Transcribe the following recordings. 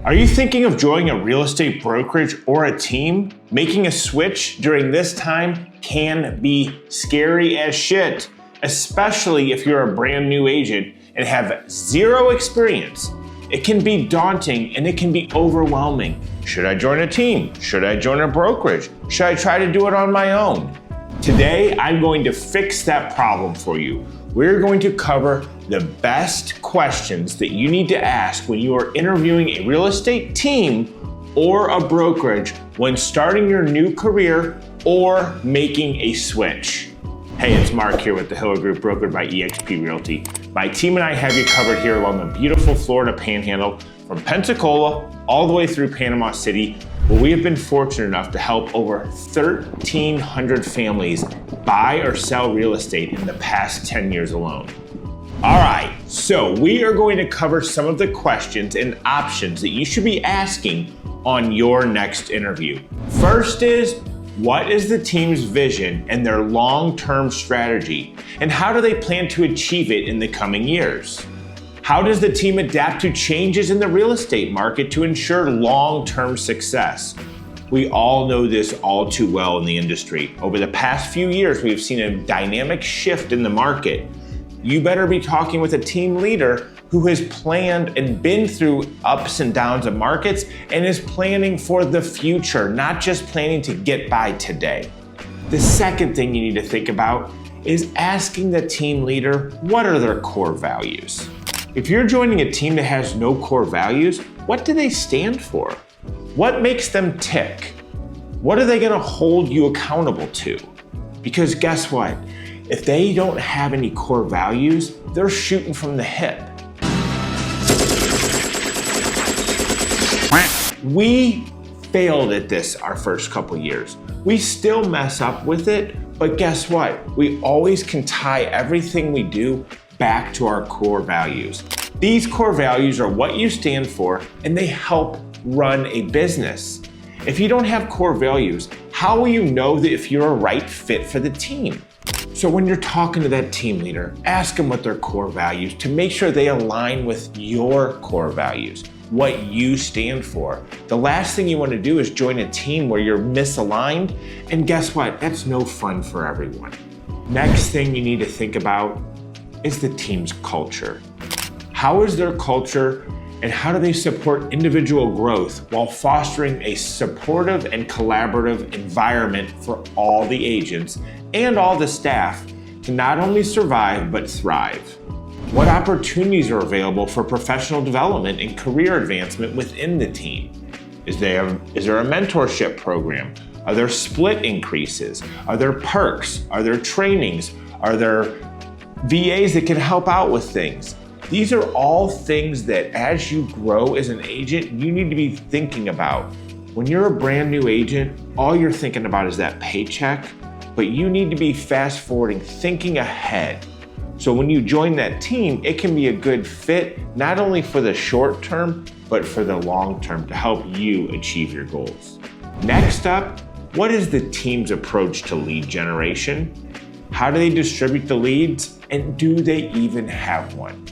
Are you thinking of joining a real estate brokerage or a team? Making a switch during this time can be scary as shit, especially if you're a brand new agent and have zero experience. It can be daunting and it can be overwhelming. Should I join a team? Should I join a brokerage? Should I try to do it on my own? Today, I'm going to fix that problem for you. We're going to cover the best questions that you need to ask when you are interviewing a real estate team or a brokerage when starting your new career or making a switch. Hey, it's Mark here with the Hiller Group, brokered by eXp Realty. My team and I have you covered here along the beautiful Florida Panhandle from Pensacola all the way through Panama City, where we have been fortunate enough to help over 1,300 families buy or sell real estate in the past 10 years alone. All right, so we are going to cover some of the questions and options that you should be asking on your next interview. First is, what is the team's vision and their long-term strategy, and how do they plan to achieve it in the coming years? How does the team adapt to changes in the real estate market to ensure long-term success? We all know this all too well in the industry. Over the past few years, we've seen a dynamic shift in the market. You better be talking with a team leader who has planned and been through ups and downs of markets and is planning for the future, not just planning to get by today. The second thing you need to think about is asking the team leader, what are their core values? If you're joining a team that has no core values, what do they stand for? What makes them tick? What are they gonna hold you accountable to? Because guess what? If they don't have any core values, they're shooting from the hip. We failed at this our first couple years. We still mess up with it, but guess what? We always can tie everything we do back to our core values. These core values are what you stand for, and they help run a business. If you don't have core values, how will you know that if you're a right fit for the team? So when you're talking to that team leader, ask them what their core values to make sure they align with your core values, what you stand for. The last thing you want to do is join a team where you're misaligned, and guess what? That's no fun for everyone. Next thing you need to think about is the team's culture. How is their culture, and how do they support individual growth while fostering a supportive and collaborative environment for all the agents and all the staff to not only survive but thrive? What opportunities are available for professional development and career advancement within the team? Is there a mentorship program? Are there split increases? Are there perks? Are there trainings? Are there VAs that can help out with things? These are all things that as you grow as an agent, you need to be thinking about. When you're a brand new agent, all you're thinking about is that paycheck, but you need to be fast forwarding, thinking ahead. So when you join that team, it can be a good fit, not only for the short term, but for the long term to help you achieve your goals. Next up, what is the team's approach to lead generation? How do they distribute the leads, and do they even have one?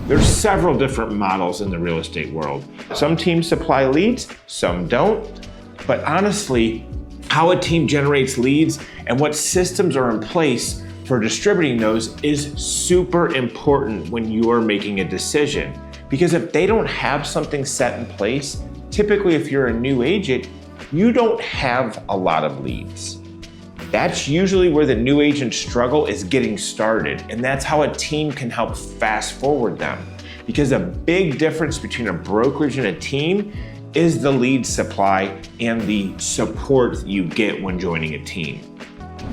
There's several different models in the real estate world. Some teams supply leads, some don't. But honestly, how a team generates leads and what systems are in place for distributing those is super important when you are making a decision. Because if they don't have something set in place, typically if you're a new agent, you don't have a lot of leads. That's usually where the new agent struggle is getting started, and that's how a team can help fast forward them. Because a big difference between a brokerage and a team is the lead supply and the support you get when joining a team.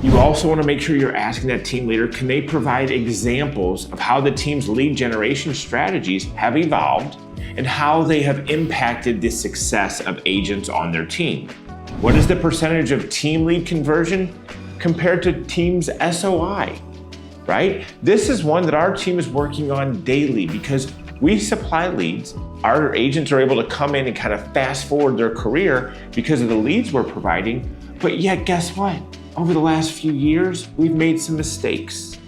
You also want to make sure you're asking that team leader, can they provide examples of how the team's lead generation strategies have evolved and how they have impacted the success of agents on their team? What is the percentage of team lead conversion compared to team's SOI, right? This is one that our team is working on daily because we supply leads. Our agents are able to come in and kind of fast forward their career because of the leads we're providing. But yet, guess what? Over the last few years, we've made some mistakes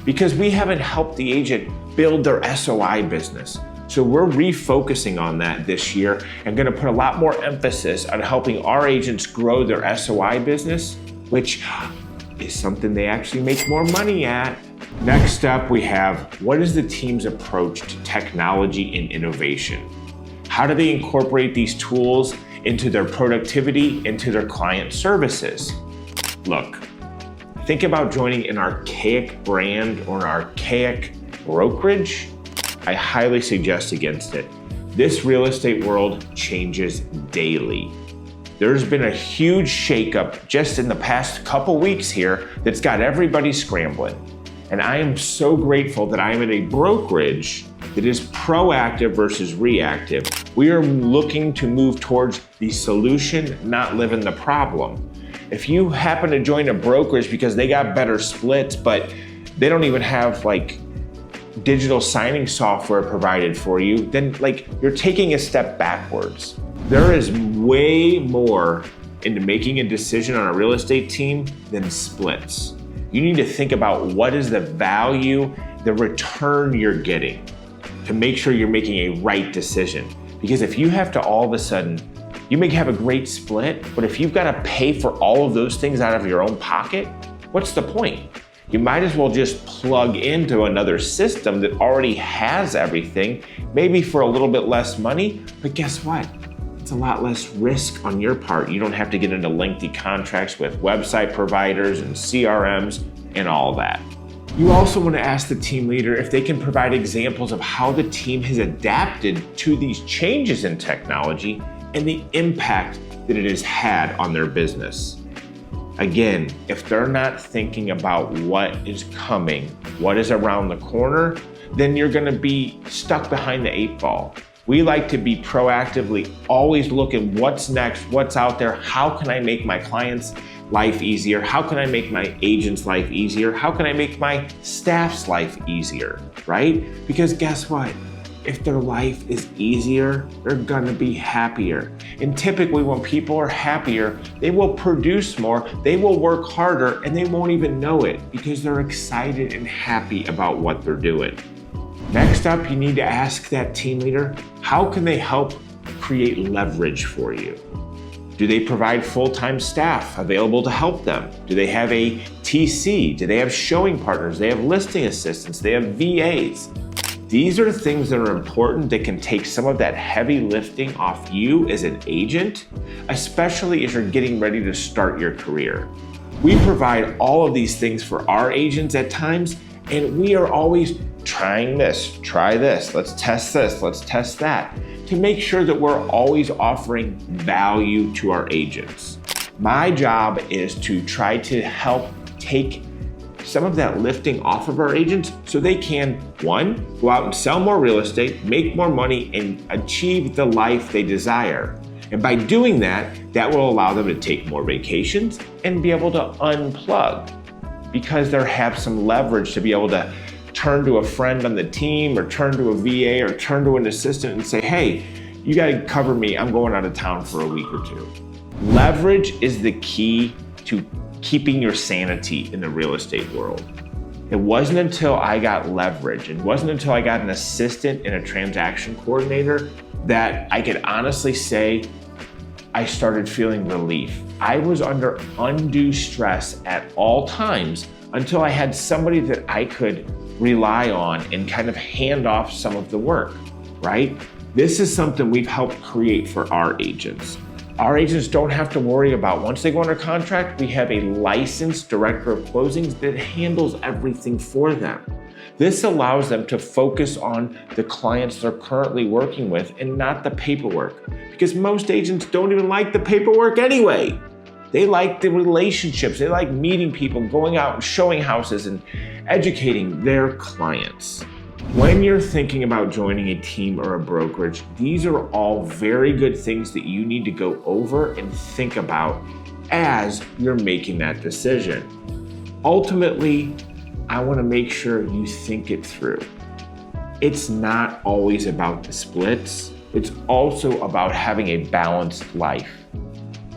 because we haven't helped the agent build their SOI business. So we're refocusing on that this year and going to put a lot more emphasis on helping our agents grow their SOI business, which is something they actually make more money at. Next up, we have, what is the team's approach to technology and innovation? How do they incorporate these tools into their productivity, into their client services? Look, think about joining an archaic brand or an archaic brokerage. I highly suggest against it. This real estate world changes daily. There's been a huge shakeup just in the past couple weeks here that's got everybody scrambling. And I am so grateful that I am in a brokerage that is proactive versus reactive. We are looking to move towards the solution, not live in the problem. If you happen to join a brokerage because they got better splits, but they don't even have digital signing software provided for you, then you're taking a step backwards. There is way more into making a decision on a real estate team than splits. You need to think about what is the value, the return you're getting to make sure you're making a right decision. Because if you have to all of a sudden, you may have a great split, but if you've got to pay for all of those things out of your own pocket, what's the point? You might as well just plug into another system that already has everything, maybe for a little bit less money, but guess what? It's a lot less risk on your part. You don't have to get into lengthy contracts with website providers and CRMs and all that. You also want to ask the team leader if they can provide examples of how the team has adapted to these changes in technology and the impact that it has had on their business. Again, if they're not thinking about what is coming, what is around the corner, then you're going to be stuck behind the 8 ball. We like to be proactively always looking what's next, what's out there, how can I make my clients' life easier? How can I make my agent's life easier? How can I make my staff's life easier, right? Because guess what? If their life is easier, they're gonna be happier. And typically when people are happier, they will produce more, they will work harder, and they won't even know it because they're excited and happy about what they're doing. Next up, you need to ask that team leader, how can they help create leverage for you? Do they provide full-time staff available to help them? Do they have a TC? Do they have showing partners? They have listing assistants? They have VAs? These are things that are important that can take some of that heavy lifting off you as an agent, especially as you're getting ready to start your career. We provide all of these things for our agents at times, and we are always trying this, try this, let's test this, let's test that, to make sure that we're always offering value to our agents. My job is to try to help take some of that lifting off of our agents so they can, one, go out and sell more real estate, make more money, and achieve the life they desire. And by doing that, that will allow them to take more vacations and be able to unplug because they have some leverage to be able to turn to a friend on the team or turn to a VA or turn to an assistant and say, hey, you got to cover me. I'm going out of town for a week or two. Leverage is the key to keeping your sanity in the real estate world. It wasn't until I got leverage, it wasn't until I got an assistant and a transaction coordinator that I could honestly say I started feeling relief. I was under undue stress at all times until I had somebody that I could rely on and kind of hand off some of the work, right? This is something we've helped create for our agents. Our agents don't have to worry about, once they go under contract, we have a licensed director of closings that handles everything for them. This allows them to focus on the clients they're currently working with and not the paperwork, because most agents don't even like the paperwork anyway. They like the relationships. They like meeting people, going out and showing houses and educating their clients. When you're thinking about joining a team or a brokerage, these are all very good things that you need to go over and think about as you're making that decision. Ultimately, I want to make sure you think it through. It's not always about the splits. It's also about having a balanced life,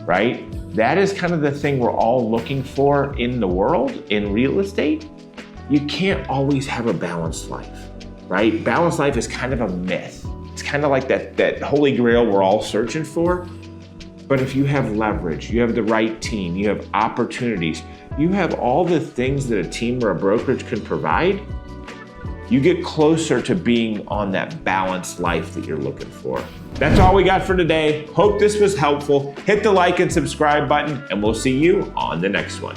right? That is kind of the thing we're all looking for in the world, in real estate. You can't always have a balanced life. right? Balanced life is kind of a myth. It's kind of like that holy grail we're all searching for. But if you have leverage, you have the right team, you have opportunities, you have all the things that a team or a brokerage can provide, you get closer to being on that balanced life that you're looking for. That's all we got for today. Hope this was helpful. Hit the like and subscribe button, and we'll see you on the next one.